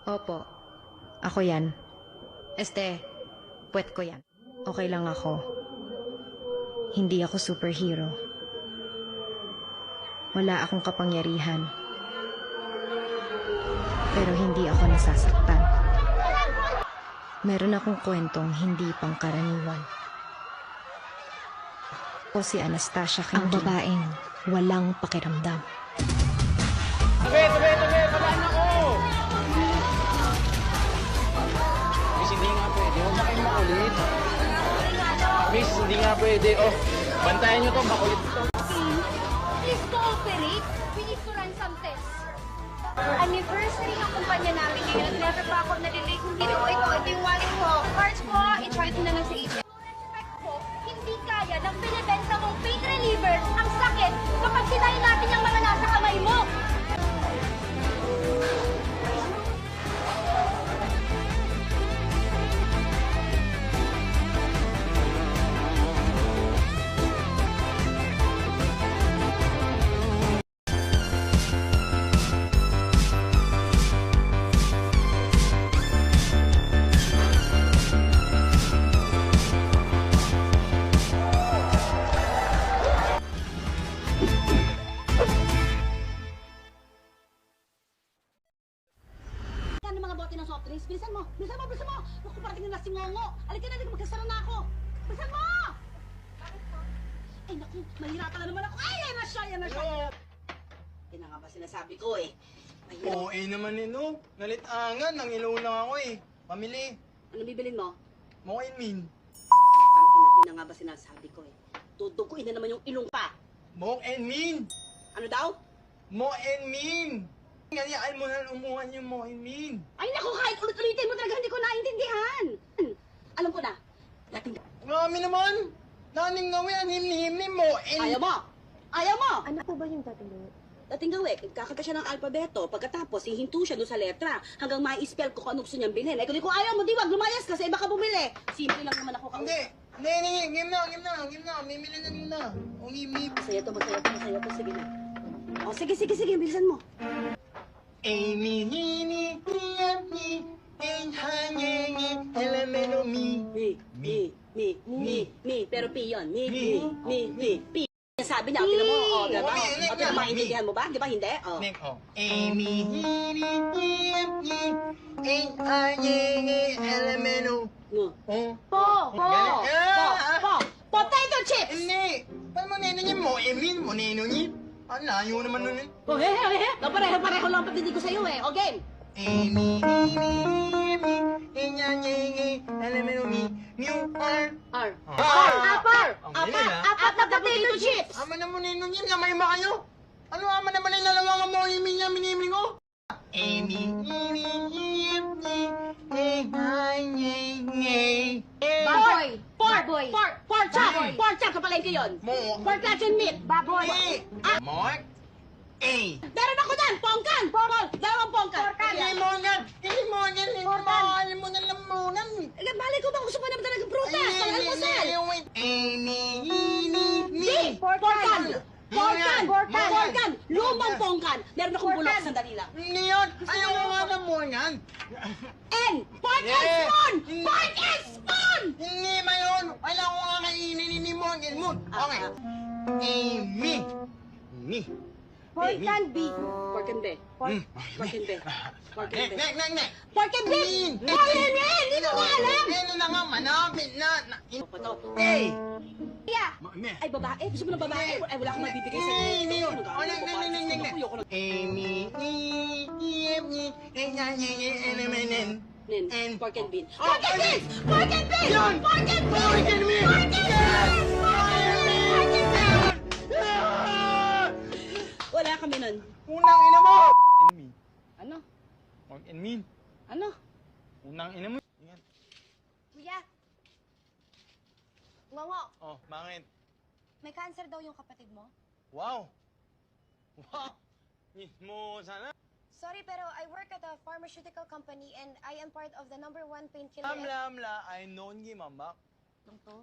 Opo, ako yan. Puwet ko yan. Okay lang ako. Hindi ako superhero. Wala akong kapangyarihan. Pero hindi ako nasasaktan. Meron akong kwentong hindi pangkaraniwan. O si Anastasia King. Ang babaeng walang pakiramdam. Tabi! Palaan ako! Miss, hindi nga pwede. Huwag na kayong makulit. Miss, hindi nga pwede. Oh, bantayan nyo to. Makulit to. Please cooperate. We need to run some tests. Anniversary ng kumpanya namin ngayon. Never pa ako nalilate. Hindi ko ito yung wallet ko. Cards ko, i-charge na lang sa agent. Respect ko, hindi kaya ng binibenta mong pain reliever ang sakit kapag sinayin natin yung mga nasa kamay mo. Ano mga bote ng soft drinks? Bilisan mo! Bilisan mo! Bilisan mo! Naku, parating na si Ngongo! Alika na, magkasara na ako! Bilisan mo! Ay, naku, mahirapan na naman ako! Ay, yan na siya! Yan na siya! Yan na nga ba sinasabi ko eh. Mahirap. Oo, naman no. Nalit-angan. Nang lang ako eh. Pamili. Ano bibilin mo? Mo and mean. Tangina, yan na nga ba sinasabi ko eh. Tutukuin na naman yung ilong pa. Mo and mean. Ano daw? Mo and mean. Ngayaan mo na umuhan yung mo and mean. Ay, naku, kahit ulit-ulitin mo talaga hindi ko naintindihan. Alam ko na. Dating... Marami naman. Naning gawin ang himni-himni mo and... Ayaw mo! Ayaw mo! Ano po ba yung tatanungin? Dating gawin, kakanta siya ng alpabeto. Pagkatapos, hihinto siya doon sa letra hanggang ma-spell ko kung ano gusto niyang bilhin. Eh, kung ayaw mo, di wag, lumayas ka sa iba ka bumili. Simple lang naman ako. Hindi. Hindi. Game na. Mimili na nila. O ngimi. Masaya to. Sige na. O, sige. Bilisan mo. Amy, Nini, Niami, Enhanyengi, Elemento, Me. Pero P yun. Me. P. Sabi niya, Me. tinan mo, o, diba? Me. O, tinan mo, maintindihan mo ba? Di ba, hindi? O. Nick, oh. Amy, Nini, Niami, Enhanyengi, Elemento. No. Oh. Po. Potato chips! Hindi. Paano mo neno niya mo? Emin mo neno niya? Ang layo naman nun eh. O, pareho lang patindi ko sa'yo eh. O, game. Amy, Enhanyengi, Elemento, New R. R. R. Apat na potato chips! Ama na mo nino niya, gamay ba kayo? Ano ama naman yung nalawa mo, Amy niya, minimling ko? Amy, Baboy! Pork chop sa palengke yun. Mo. Pork luncheon meat. Baboy! Mark. A. Meron ako dyan, pongkan. Dalawang pongkan. Hindi mo na lamunan. Balik ko ba gusto pa naman talaga prutas? Pang-almusal. Pongkan. Lumang pongkan. Meron akong bulok, sandali lang. Hindi yun. Ayaw mo nga lamunan. And pork and spoon! Pork and spoon! Hindi ba yun? Ayaw ko nga kainin ni Morgan Moon. Okay. Amy. Me. Pork and beef. Pork and beef. Pork and beef. Pork and beef. Nek. Pork and beef! Pork and beef! Hindi ko alam! Ano na nga, manapit na. Ito. Hey! Yeah. Ay, babae? Gusto mo ng babae? Ay, wala akong mabibigay sa iyo. Hindi yun. Nen, pork and beef. Pork and beef! Pork and beef! Yun! Pork and beef! Pork and beef! Pork and beef! Pork and beef! Wala kami nun. Unang ina mo! Ano? Pork and mean. Ano? Unang ina mo. Ingat. Kuya. Ngongo, Oh, bakit? may cancer daw yung kapatid mo. Wow! Mismo sana. Sorry, pero I work at a pharmaceutical company and I am part of the #1 painkiller. Amla, I know ngi mambak. Lang to?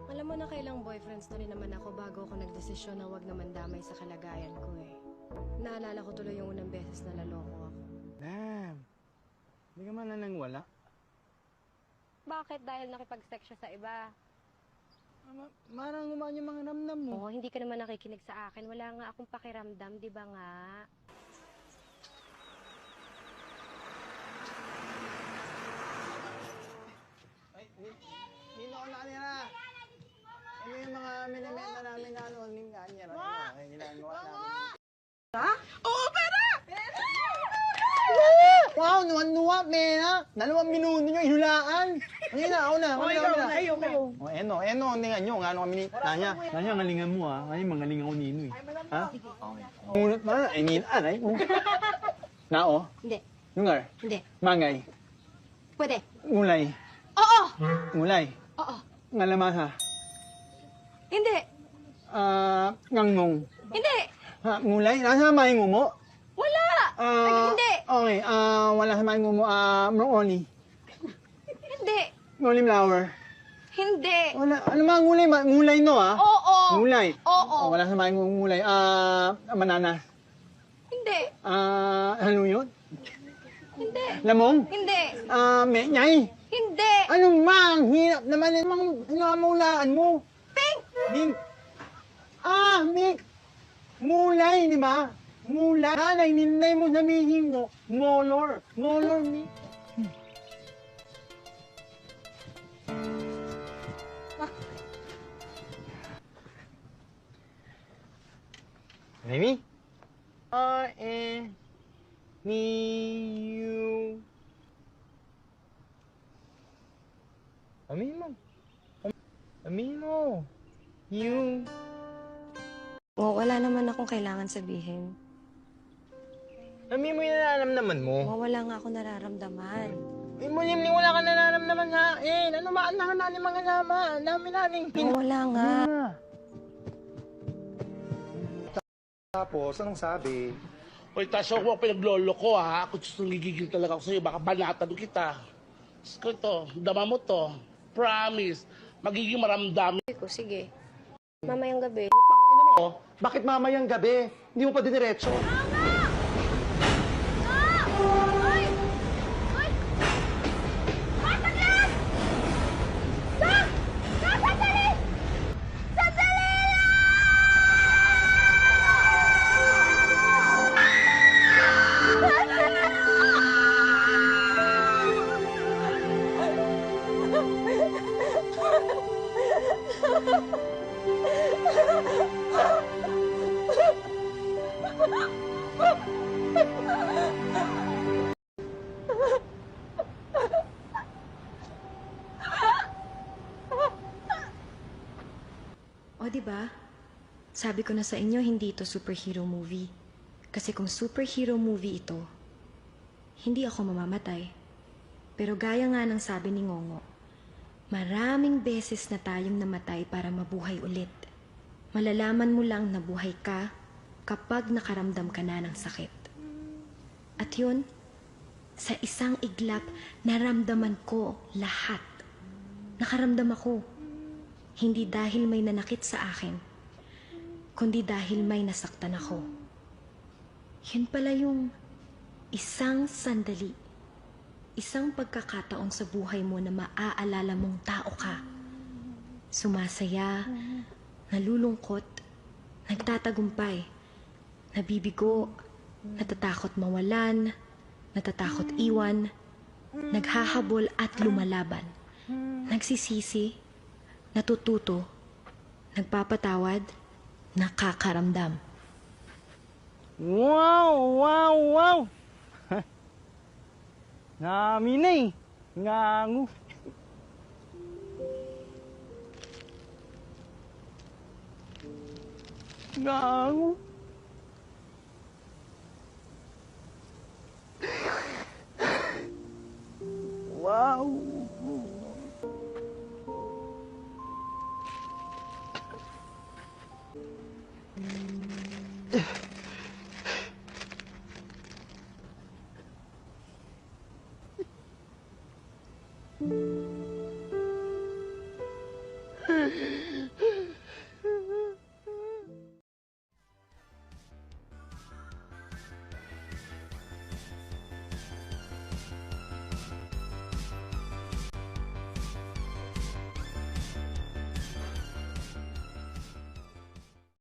Alam Alam mo na kailang boyfriends na rin naman ako bago ako nagdesisyon na wag naman damay sa kalagayan ko eh. Naalala ko tuloy yung unang beses na naloko ako. Damn. Hindi ka man na nang wala. Bakit? Dahil nakipag-sex siya sa iba? Marang gumaan yung mga ramdam mo. Oo, hindi ka naman nakikinig sa akin. Wala nga akong pakiramdam, di ba nga? Ay, dito ko nakanira. Ano yung mga minimenta namin na ano, ning kanya. Ay, ginagawa namin. Oo, pera! Wow, nuwan-nuwa, pera. 2 minuto nyo, inulaan. Ano na, ako na. O, eno, tingnan nyo, nga ano kami ni Tanya. Tanya, ngalingan mo ha. Ngayon, mangalingan ko nino eh. Ha? Okay. Ngunit ba? Ay, nilaan ay. Nao? Hindi. Lungar? Hindi. Mangay? Pwede. Ngulay? Oo! Ngulay? Oo. Ngalamasa? Hindi. Ngangong? Hindi. Ha, ngulay? Nasa may ngumo? Wala! Hindi. Okay, wala sa may ngumo. Mrongoli? Hindi. Ngoli flower? Hindi. Wala. Ano mga ngulay? Ngulay no, ha? Oo. Ngulay? Oo. Wala sa may ngulay. Manana? Hindi. Haluyot? Hindi. Lamong? Hindi. Menyay? Hindi. Ano mang hirap naman yung mga mulaan mo? Pink! Mink? Mink! Mulay, di ba? Mulay. Nanay, ninay mo sabihin mo. Molor. Molor, Mink. Maybe? R-E-M-I-U. Amin mo. Amin mo. You. Oo, wala naman akong kailangan sabihin. Amin mo yung nararamdaman mo. Wala nga ako nararamdaman. Amin mo yung wala ka nararamdaman ha. Ano ba? Ano ka natin mga nama? Namin natin. Wala nga. Tapos, anong sabi? Hoy, Tasha, huwag pinaglolo ko, ha? Ako gusto gigigil talaga ako sa'yo. Baka banatan kita. Diyos ko ito, dama mo to. Promise. Magiging maramdamin. Sige. Mamayang gabi. Ina mo, bakit mamayang gabi? Hindi mo pa diniretso? O, di ba? Sabi ko na sa inyo, hindi ito superhero movie. Kasi kung superhero movie ito, hindi ako mamamatay. Pero gaya nga ng sabi ni Ngongo, maraming beses na tayong namatay para mabuhay ulit. Malalaman mo lang na buhay ka kapag nakaramdam ka na ng sakit. At yun, sa isang iglap, naramdaman ko lahat. Nakaramdam ako. Hindi dahil may nanakit sa akin, kundi dahil may nasaktan ako. Yun pala yung isang sandali, isang pagkakataon sa buhay mo na maaalala mong tao ka. Sumasaya, nalulungkot, nagtatagumpay, nabibigo, natatakot mawalan, natatakot iwan, naghahabol at lumalaban, nagsisisi, natututo, nagpapatawad, nakakaramdam. Wow! Wow! Wow! Namin na eh. Ngangu. Ngangu. Wow!